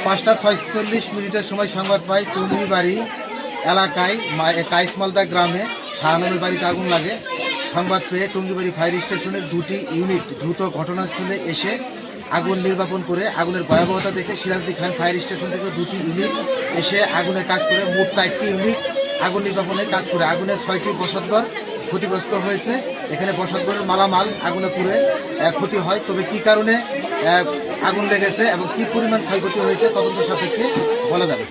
পাঁচটা ৪৬ মিনিটের সময় সংবাদ পাই টুঙ্গিবাড়ি এলাকায় কাইসমালদা গ্রামে শাহানবের বাড়িতে আগুন লাগে। সংবাদ পেয়ে টুঙ্গিবাড়ি ফায়ার স্টেশনের 2টি ইউনিট দ্রুত ঘটনাস্থলে এসে আগুন নির্বাপন করে আগুনের ভয়াবহতা দেখে সিরাজদি খান ফায়ার স্টেশন থেকে 2টি ইউনিট এসে আগুনের কাজ করে মোট 4টি ইউনিট আগুন নির্বাপনের কাজ করে আগুনের 6টি বসতঘর ক্ষতিগ্রস্ত হয়েছে। এখানে বসতঘরের মালামাল আগুনে পুড়ে ক্ষতি হয়, তবে কি কারণে আগুন লেগেছে এবং কি পরিমাণ ক্ষয়ক্ষতি হয়েছে তদন্ত সাপেক্ষে বলা যাবে।